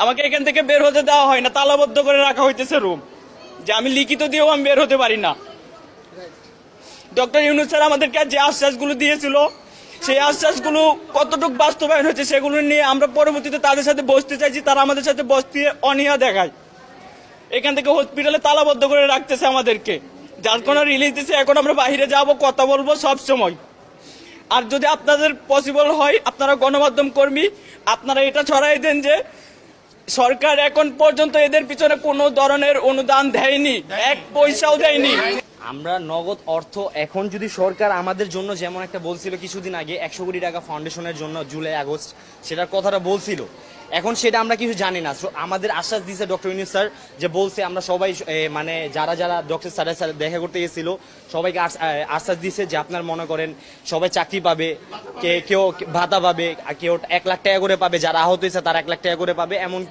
আমাকে এখান থেকে বের হতে দেওয়া হয় না, তালাবদ্ধ করে রাখা হইতেছে রুম, যে আমি লিখিত দিয়েও আমি বের হতে পারি না। ডক্টর ইউনূস স্যার আমাদেরকে যে আশ্বাসগুলো দিয়েছিল, সেই আশ্বাসগুলো কতটুকু বাস্তবায়ন হচ্ছে সেগুলো নিয়ে আমরা পরবর্তীতে তাদের সাথে বসতে চাইছি, তারা আমাদের সাথে বসতে অনীহা দেখায়। এখান থেকে হসপিটালে তালাবদ্ধ করে রাখতেছে আমাদেরকে, যার কোনো রিলিজ দিচ্ছে। এখন আমরা বাইরে যাব, কথা বলবো সব সময়। আর যদি আপনাদের পসিবল হয়, আপনারা গণমাধ্যম কর্মী, আপনারা এটা ছড়াই দেন যে সরকার এখন পর্যন্ত এদের পিছনে কোনো ধরনের অনুদান দেয়নি, 1 পয়সাও দেয়নি। আমরা নগদ অর্থ এখন যদি সরকার আমাদের জন্য যেমন একটা বলছিল কিছুদিন আগে 100 কোটি টাকা ফাউন্ডেশনের জন্য জুলাই আগস্ট, সেটার কথাটা বলছিল, এখন সেটা আমরা কিছু জানি না। আমাদের আশ্বাস দিয়েছে ডক্টর ইউনূস স্যার, যে বলছে আমরা সবাই মানে যারা যারা ডক্টর স্যারের সাথে দেখা করতে গেছিল সবাইকে আশ্বাস দিয়েছে যে আপনার মনে করেন সবাই চাকরি পাবে, কেউ ভাতা পাবে, কেউ 1 লাখ টাকা করে পাবে, যারা আহত হয়েছে তারা 1 লাখ টাকা করে পাবে, এমন